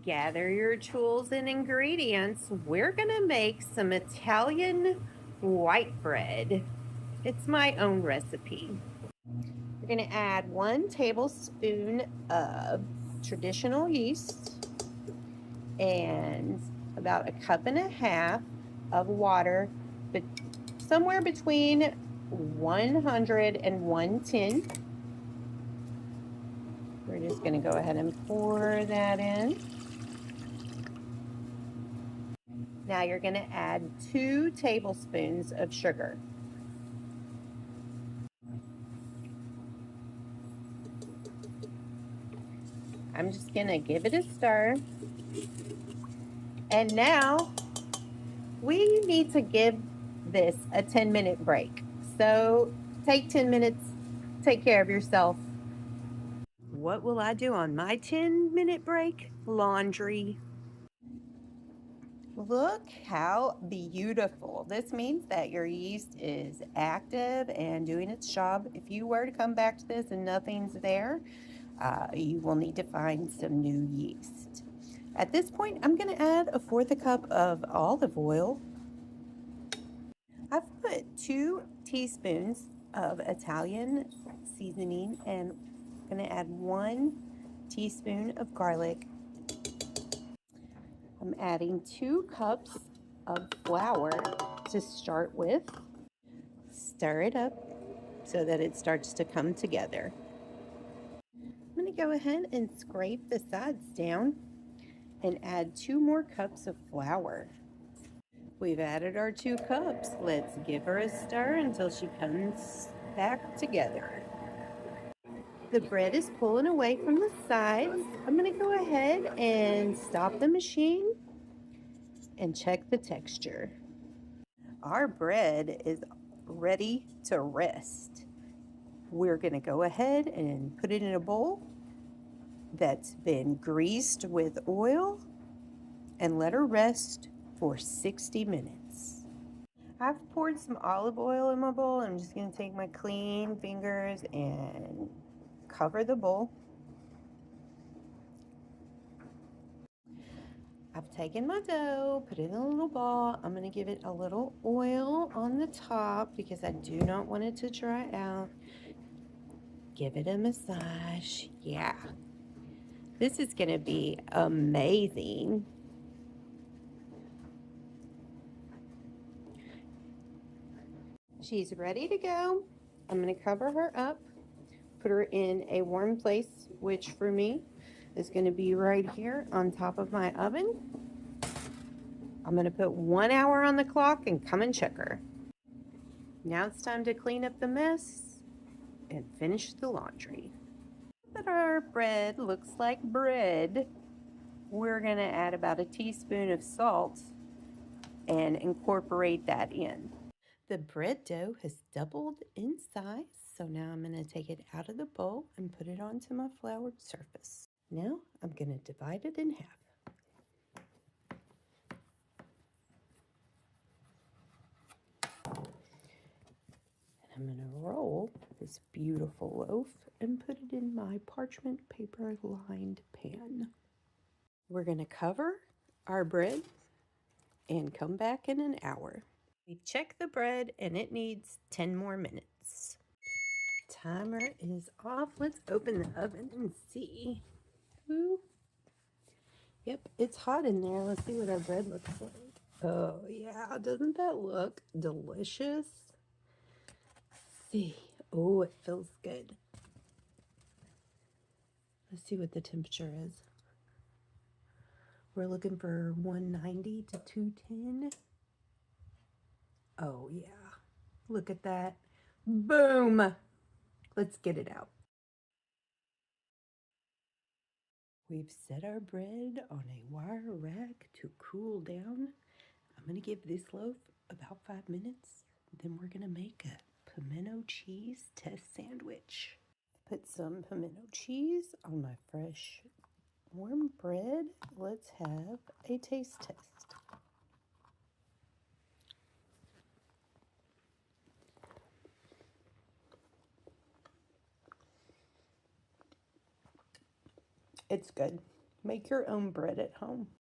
Gather your tools and ingredients. We're gonna make some Italian white bread. It's my own recipe. We're gonna add 1 tablespoon of traditional yeast and about 1.5 cups of water, but somewhere between 100 and 110. We're just going to go ahead and pour that in. Now you're going to add 2 tablespoons of sugar. I'm just going to give it a stir. And now we need to give this a 10-minute break. So take 10 minutes, take care of yourself. What will I do on my 10-minute break? Laundry. Look how beautiful. This means that your yeast is active and doing its job. If you were to come back to this and nothing's there, you will need to find some new yeast. At this point, I'm going to add 1/4 cup of olive oil. I've put 2 teaspoons of Italian seasoning, and I'm going to add 1 teaspoon of garlic. I'm adding 2 cups of flour to start with. Stir it up so that it starts to come together. I'm going to go ahead and scrape the sides down and add 2 more cups of flour. We've added our 2 cups. Let's give her a stir until she comes back together. The bread is pulling away from the sides. I'm going to go ahead and stop the machine and check the texture. Our bread is ready to rest. We're going to go ahead and put it in a bowl that's been greased with oil and let her rest for 60 minutes. I've poured some olive oil in my bowl. I'm just going to take my clean fingers and cover the bowl. I've taken my dough, put it in a little ball. I'm going to give it a little oil on the top because I do not want it to dry out. Give it a massage. Yeah. This is going to be amazing. She's ready to go. I'm going to cover her up, put her in a warm place, which for me is going to be right here on top of my oven. I'm going to put 1 hour on the clock and come and check her. Now it's time to clean up the mess and finish the laundry. That our bread looks like bread, we're going to add about 1 teaspoon of salt and incorporate that in. The bread dough has doubled in size, so now I'm going to take it out of the bowl and put it onto my floured surface. Now I'm going to divide it in half. And I'm going to roll this beautiful loaf and put it in my parchment paper lined pan. We're going to cover our bread and come back in an hour. We've checked the bread and it needs 10 more minutes. Timer is off. Let's open the oven and see. Ooh. Yep, it's hot in there. Let's see what our bread looks like. Oh yeah, doesn't that look delicious? Let's see. Oh, it feels good. Let's see what the temperature is. We're looking for 190 to 210. Oh yeah, look at that. Boom. Let's get it out. We've set our bread on a wire rack to cool down. I'm going to give this loaf about 5 minutes. Then we're going to make a pimento cheese test sandwich. Put some pimento cheese on my fresh warm bread. Let's have a taste test. It's good. Make your own bread at home.